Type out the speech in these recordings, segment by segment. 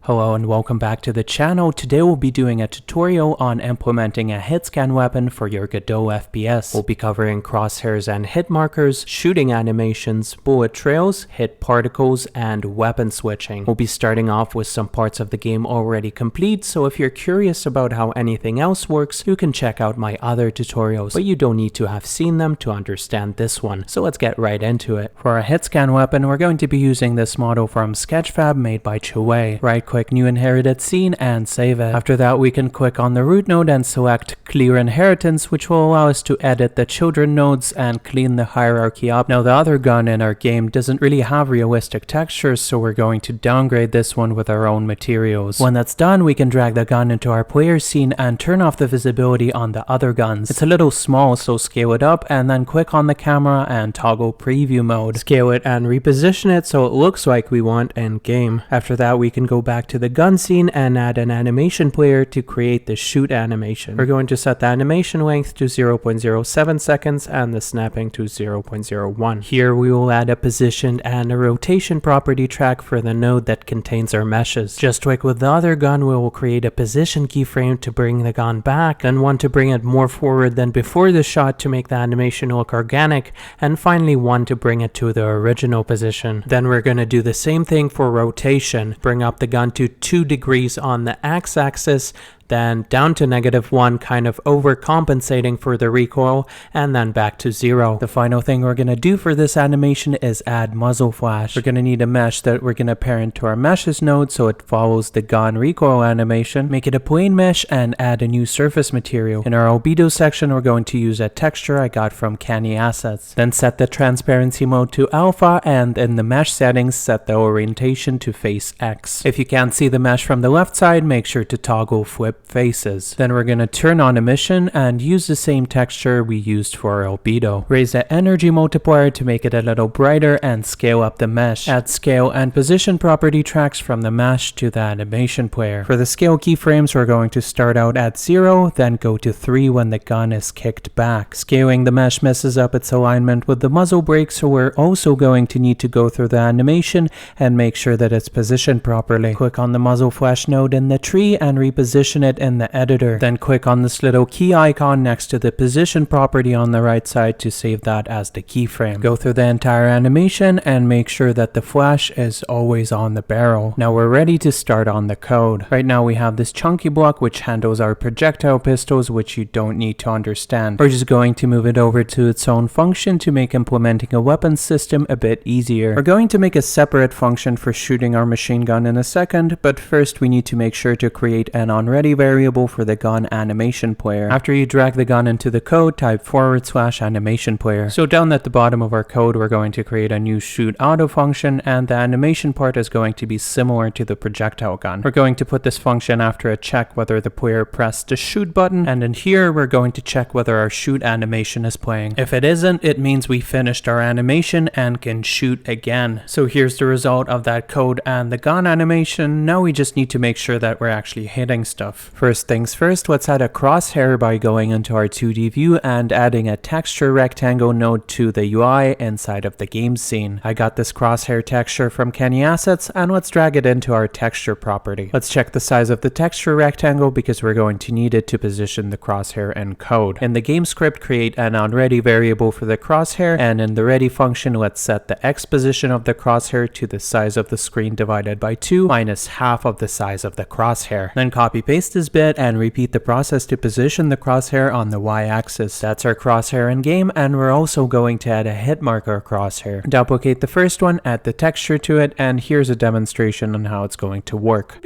Hello and welcome back to the channel. Today we'll be doing a tutorial on implementing a hitscan weapon for your Godot FPS. We'll be covering crosshairs and hit markers, shooting animations, bullet trails, hit particles, and weapon switching. We'll be starting off with some parts of the game already complete, so if you're curious about how anything else works, you can check out my other tutorials, but you don't need to have seen them to understand this one. So let's get right into it. For a hitscan weapon, we're going to be using this model from Sketchfab made by Chue. Right click New Inherited Scene and save it. After that, we can click on the root node and select Clear Inheritance, which will allow us to edit the children nodes and clean the hierarchy up. Now, the other gun in our game doesn't really have realistic textures, so we're going to downgrade this one with our own materials. When that's done, we can drag the gun into our player scene and turn off the visibility on the other guns. It's a little small, so scale it up and then click on the camera and toggle preview mode. Scale it and reposition it so it looks like we want in game. After that, we can go back to the gun scene and add an animation player to create the shoot animation. We're going to set the animation length to 0.07 seconds and the snapping to 0.01. Here we will add a position and a rotation property track for the node that contains our meshes. Just like with the other gun, we will create a position keyframe to bring the gun back, then one to bring it more forward than before the shot to make the animation look organic, and finally one to bring it to the original position. Then we're going to do the same thing for rotation. Bring up the gun to 2 degrees on the x-axis, then down to -1, kind of overcompensating for the recoil, and then back to 0. The final thing we're going to do for this animation is add muzzle flash. We're going to need a mesh that we're going to parent to our meshes node so it follows the gun recoil animation. Make it a plane mesh and add a new surface material. In our albedo section, we're going to use a texture I got from Canny Assets. Then set the transparency mode to alpha, and in the mesh settings, set the orientation to face X. If you can't see the mesh from the left side, make sure to toggle flip faces. Then we're going to turn on emission and use the same texture we used for our albedo. Raise the energy multiplier to make it a little brighter and scale up the mesh. Add scale and position property tracks from the mesh to the animation player. For the scale keyframes, we're going to start out at 0, then go to 3 when the gun is kicked back. Scaling the mesh messes up its alignment with the muzzle brake, so we're also going to need to go through the animation and make sure that it's positioned properly. Click on the muzzle flash node in the tree and reposition it in the editor. Then click on this little key icon next to the position property on the right side to save that as the keyframe. Go through the entire animation and make sure that the flash is always on the barrel. Now we're ready to start on the code. Right now we have this chunky block which handles our projectile pistols, which you don't need to understand. We're just going to move it over to its own function to make implementing a weapons system a bit easier. We're going to make a separate function for shooting our machine gun in a second, but first we need to make sure to create an onReady variable for the gun animation player. After you drag the gun into the code, type /animation player. So down at the bottom of our code, we're going to create a new shoot auto function, and the animation part is going to be similar to the projectile gun. We're going to put this function after a check whether the player pressed the shoot button, and in here we're going to check whether our shoot animation is playing. If it isn't, it means we finished our animation and can shoot again. So here's the result of that code and the gun animation. Now we just need to make sure that we're actually hitting stuff. First things first, let's add a crosshair by going into our 2D view and adding a texture rectangle node to the UI inside of the game scene. I got this crosshair texture from Canny Assets, and let's drag it into our texture property. Let's check the size of the texture rectangle because we're going to need it to position the crosshair in code. In the game script, create an onReady variable for the crosshair, and in the ready function, let's set the X position of the crosshair to the size of the screen divided by 2 minus half of the size of the crosshair. Then copy paste this bit and repeat the process to position the crosshair on the y-axis. That's our crosshair in game, and we're also going to add a hit marker crosshair. Duplicate the first one, add the texture to it, and here's a demonstration on how it's going to work.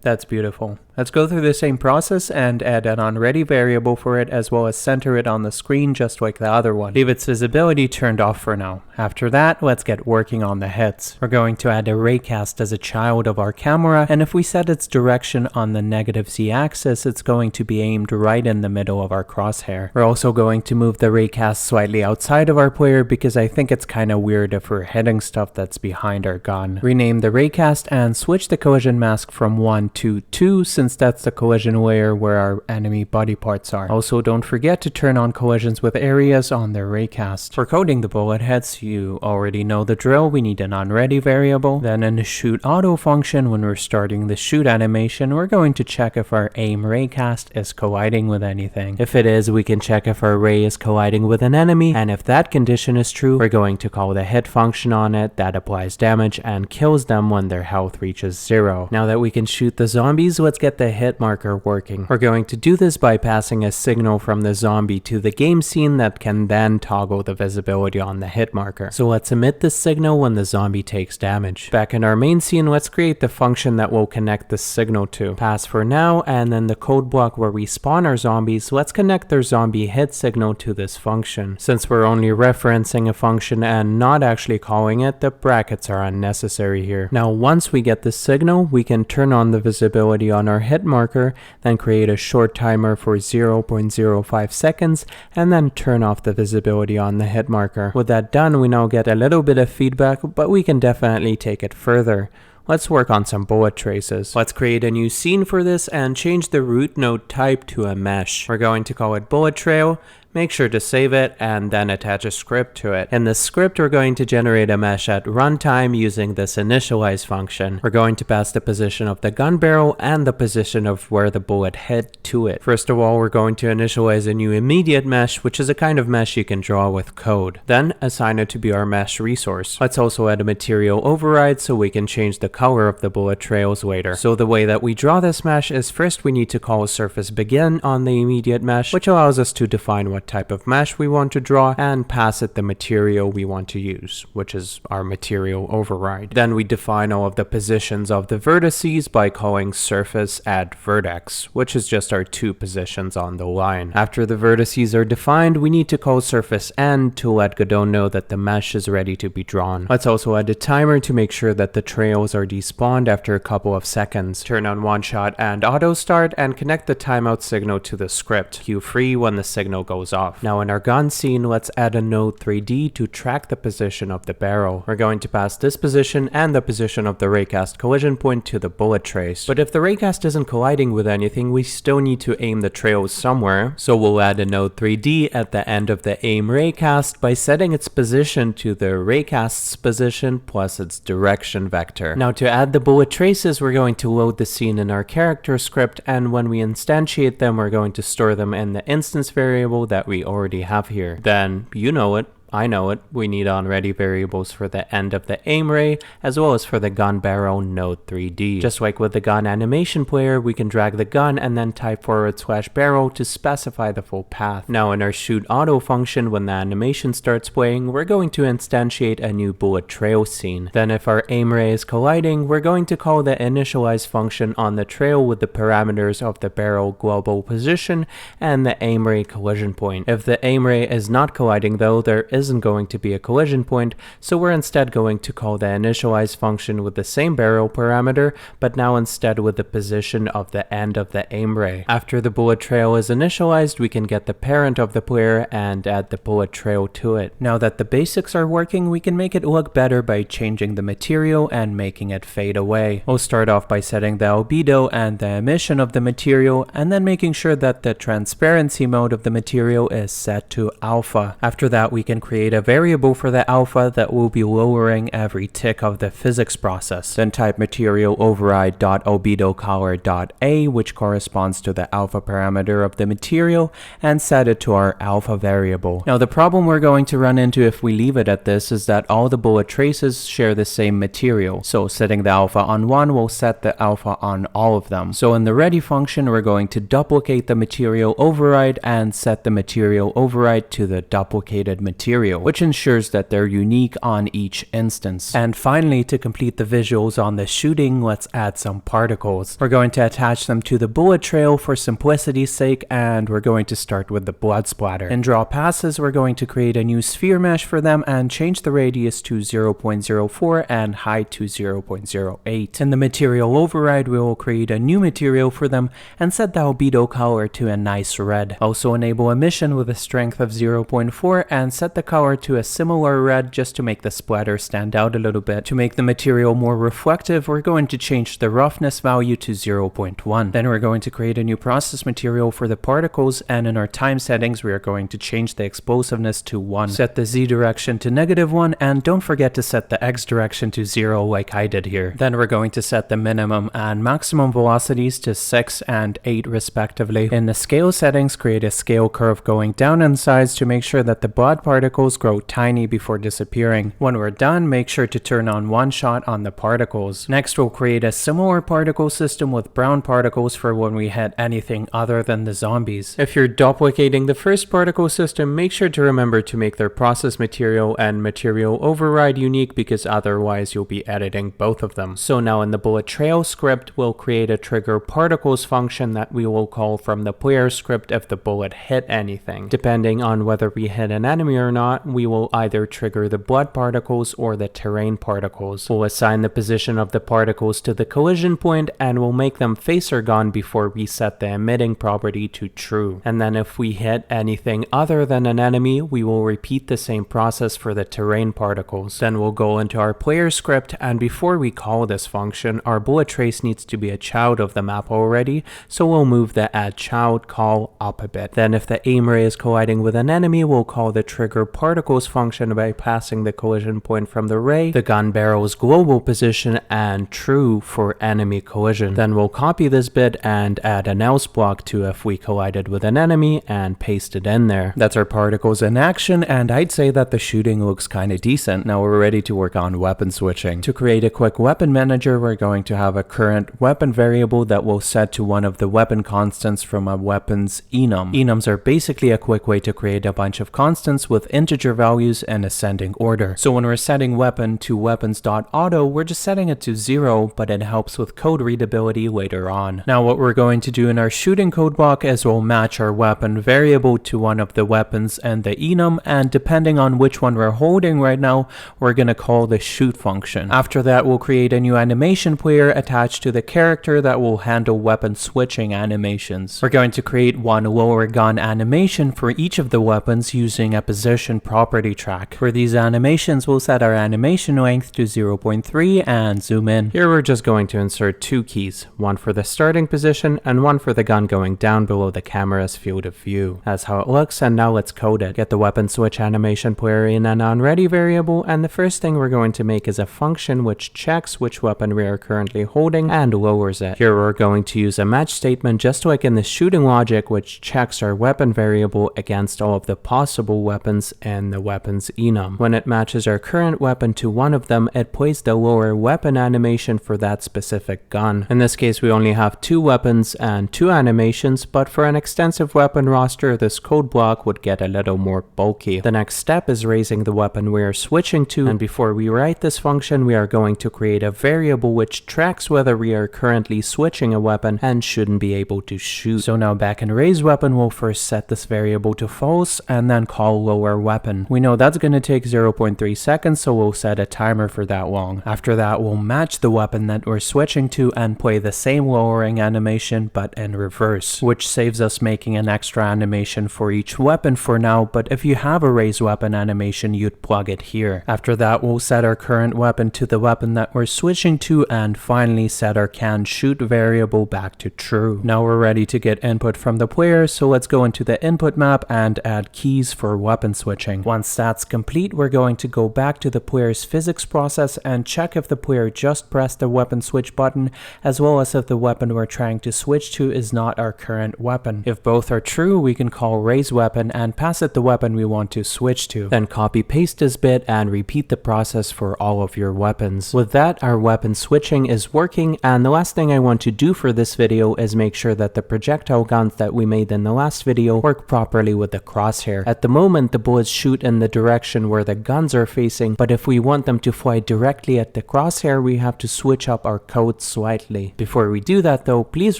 That's beautiful. Let's go through the same process and add an onReady variable for it, as well as center it on the screen just like the other one. Leave its visibility turned off for now. After that, let's get working on the hits. We're going to add a raycast as a child of our camera, and if we set its direction on the -z axis, it's going to be aimed right in the middle of our crosshair. We're also going to move the raycast slightly outside of our player because I think it's kind of weird if we're hitting stuff that's behind our gun. Rename the raycast and switch the collision collision mask from 1 to 2 since that's the collision layer where our enemy body parts are. Also, don't forget to turn on collisions with areas on the raycast. For coding the bullet heads, you already know the drill. We need an onReady variable. Then in the shoot auto function, when we're starting the shoot animation, we're going to check if our aim raycast is colliding with anything. If it is, we can check if our ray is colliding with an enemy, and if that condition is true, we're going to call the hit function on it that applies damage and kills them when their health reaches 0. Now that we can shoot the zombies, let's get the hit marker working. We're going to do this by passing a signal from the zombie to the game scene that can then toggle the visibility on the hit marker. So let's emit this signal when the zombie takes damage. Back in our main scene, let's create the function that will connect the signal to. Pass for now, and then the code block where we spawn our zombies, let's connect their zombie hit signal to this function. Since we're only referencing a function and not actually calling it, the brackets are unnecessary here. Now once we get the signal, we can turn on the visibility on our hit marker, then create a short timer for 0.05 seconds, and then turn off the visibility on the hit marker. With that done, we now get a little bit of feedback, but we can definitely take it further. Let's work on some bullet traces. Let's create a new scene for this and change the root node type to a mesh. We're going to call it bullet trail. Make sure to save it and then attach a script to it. In this script, we're going to generate a mesh at runtime using this initialize function. We're going to pass the position of the gun barrel and the position of where the bullet hit to it. First of all, we're going to initialize a new immediate mesh, which is a kind of mesh you can draw with code. Then assign it to be our mesh resource. Let's also add a material override so we can change the color of the bullet trails later. So the way that we draw this mesh is first we need to call surface begin on the immediate mesh, which allows us to define what type of mesh we want to draw and pass it the material we want to use, which is our material override. Then we define all of the positions of the vertices by calling surface add vertex, which is just our 2 positions on the line. After the vertices are defined, we need to call surface end to let Godot know that the mesh is ready to be drawn. Let's also add a timer to make sure that the trails are despawned after a couple of seconds. Turn on one shot and auto start and connect the timeout signal to the script. Cue free when the signal goes off. Now in our gun scene, let's add a node 3D to track the position of the barrel. We're going to pass this position and the position of the raycast collision point to the bullet trace. But if the raycast isn't colliding with anything, we still need to aim the trails somewhere. So we'll add a node 3D at the end of the aim raycast by setting its position to the raycast's position plus its direction vector. Now to add the bullet traces, we're going to load the scene in our character script, and when we instantiate them, we're going to store them in the instance variable that we already have here. Then, you know it, I know it, we need onReady variables for the end of the aim ray as well as for the gun barrel node 3D. Just like with the gun animation player, we can drag the gun and then type /barrel to specify the full path. Now in our shoot auto function, when the animation starts playing, we're going to instantiate a new bullet trail scene. Then if our aim ray is colliding, we're going to call the initialize function on the trail with the parameters of the barrel global position and the aim ray collision point. If the aim ray is not colliding though, there isn't going to be a collision point, so we're instead going to call the initialize function with the same barrel parameter, but now instead with the position of the end of the aim ray. After the bullet trail is initialized, we can get the parent of the player and add the bullet trail to it. Now that the basics are working, we can make it look better by changing the material and making it fade away. We'll start off by setting the albedo and the emission of the material, and then making sure that the transparency mode of the material is set to alpha. After that, we can create a variable for the alpha that will be lowering every tick of the physics process. Then type material override.albedocolor.a, which corresponds to the alpha parameter of the material, and set it to our alpha variable. Now the problem we're going to run into if we leave it at this is that all the bullet traces share the same material. So setting the alpha on one will set the alpha on all of them. So in the ready function, we're going to duplicate the material override and set the material override to the duplicated material, which ensures that they're unique on each instance. And finally, to complete the visuals on the shooting, let's add some particles. We're going to attach them to the bullet trail for simplicity's sake, and we're going to start with the blood splatter. In draw passes, we're going to create a new sphere mesh for them and change the radius to 0.04 and height to 0.08. In the material override, we will create a new material for them and set the albedo color to a nice red. Also enable emission with a strength of 0.4 and set the color to a similar red just to make the splatter stand out a little bit. To make the material more reflective, we're going to change the roughness value to 0.1. Then we're going to create a new process material for the particles, and in our time settings we are going to change the explosiveness to 1. Set the Z direction to -1, and don't forget to set the X direction to 0 like I did here. Then we're going to set the minimum and maximum velocities to 6 and 8 respectively. In the scale settings, create a scale curve going down in size to make sure that the blood particles grow tiny before disappearing. When we're done, make sure to turn on one shot on the particles. Next, we'll create a similar particle system with brown particles for when we hit anything other than the zombies. If you're duplicating the first particle system, make sure to remember to make their process material and material override unique, because otherwise you'll be editing both of them. So now in the bullet trail script, we'll create a trigger particles function that we will call from the player script if the bullet hit anything. Depending on whether we hit an enemy or not, we will either trigger the blood particles or the terrain particles. We'll assign the position of the particles to the collision point, and we'll make them face or gone before we set the emitting property to true. And then if we hit anything other than an enemy, we will repeat the same process for the terrain particles. Then we'll go into our player script, and before we call this function, our bullet trace needs to be a child of the map already, so we'll move the add child call up a bit. Then if the aim ray is colliding with an enemy, we'll call the trigger particles function by passing the collision point from the ray, the gun barrel's global position, and true for enemy collision. Then we'll copy this bit and add an else block to if we collided with an enemy and paste it in there. That's our particles in action, and I'd say that the shooting looks kinda decent. Now we're ready to work on weapon switching. To create a quick weapon manager, we're going to have a current weapon variable that will set to one of the weapon constants from a weapon's enum. Enums are basically a quick way to create a bunch of constants with integer values in ascending order. So when we're setting weapon to weapons.auto, we're just setting it to 0, but it helps with code readability later on. Now what we're going to do in our shooting code block is we'll match our weapon variable to one of the weapons and the enum, and depending on which one we're holding right now, we're going to call the shoot function. After that, we'll create a new animation player attached to the character that will handle weapon switching animations. We're going to create one lower gun animation for each of the weapons using a position property track. For these animations, we'll set our animation length to 0.3 and zoom in. Here we're just going to insert two keys, one for the starting position and one for the gun going down below the camera's field of view. That's how it looks, and now let's code it. Get the weapon switch animation player in an onReady variable, and the first thing we're going to make is a function which checks which weapon we are currently holding and lowers it. Here we're going to use a match statement just like in the shooting logic, which checks our weapon variable against all of the possible weapons in the weapon's enum. When it matches our current weapon to one of them, it plays the lower weapon animation for that specific gun. In this case, we only have 2 weapons and 2 animations, but for an extensive weapon roster, this code block would get a little more bulky. The next step is raising the weapon we are switching to, and before we write this function, we are going to create a variable which tracks whether we are currently switching a weapon and shouldn't be able to shoot. So now back in raise weapon, we'll first set this variable to false and then call lower weapon. We know that's going to take 0.3 seconds, so we'll set a timer for that long. After that, we'll match the weapon that we're switching to and play the same lowering animation but in reverse, which saves us making an extra animation for each weapon for now, but if you have a raise weapon animation, you'd plug it here. After that, we'll set our current weapon to the weapon that we're switching to, and finally set our can shoot variable back to true. Now we're ready to get input from the player, so let's go into the input map and add keys for weapon switching. Once that's complete, we're going to go back to the player's physics process and check if the player just pressed the weapon switch button, as well as if the weapon we're trying to switch to is not our current weapon. If both are true, we can call raise weapon and pass it the weapon we want to switch to. Then copy paste this bit and repeat the process for all of your weapons. With that, our weapon switching is working, and the last thing I want to do for this video is make sure that the projectile guns that we made in the last video work properly with the crosshair. At the moment, the bullets shoot in the direction where the guns are facing, but if we want them to fly directly at the crosshair, we have to switch up our code slightly. Before we do that though, please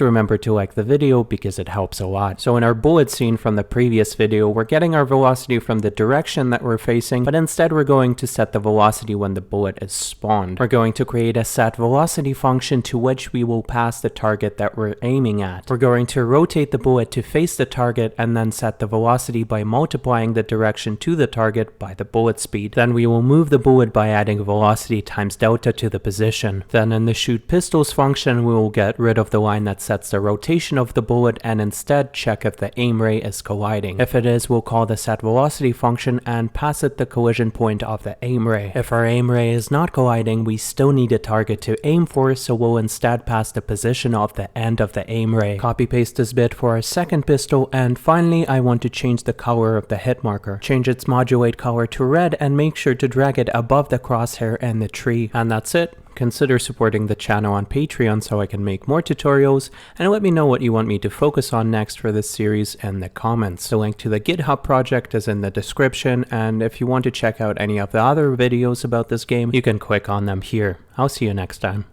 remember to like the video because it helps a lot. So in our bullet scene from the previous video, we're getting our velocity from the direction that we're facing, but instead we're going to set the velocity when the bullet is spawned. We're going to create a set velocity function to which we will pass the target that we're aiming at. We're going to rotate the bullet to face the target and then set the velocity by multiplying the direction to the target by the bullet speed. Then we will move the bullet by adding velocity times delta to the position. Then in the shoot pistols function, we will get rid of the line that sets the rotation of the bullet and instead check if the aim ray is colliding. If it is, we'll call the set velocity function and pass it the collision point of the aim ray. If our aim ray is not colliding, we still need a target to aim for, so we'll instead pass the position of the end of the aim ray. Copy paste this bit for our second pistol, and finally I want to change the color of the hit marker. Change its modulate color to red and make sure to drag it above the crosshair and the tree. And that's it. Consider supporting the channel on Patreon so I can make more tutorials, and let me know what you want me to focus on next for this series in the comments. The link to the GitHub project is in the description, and if you want to check out any of the other videos about this game, you can click on them here. I'll see you next time.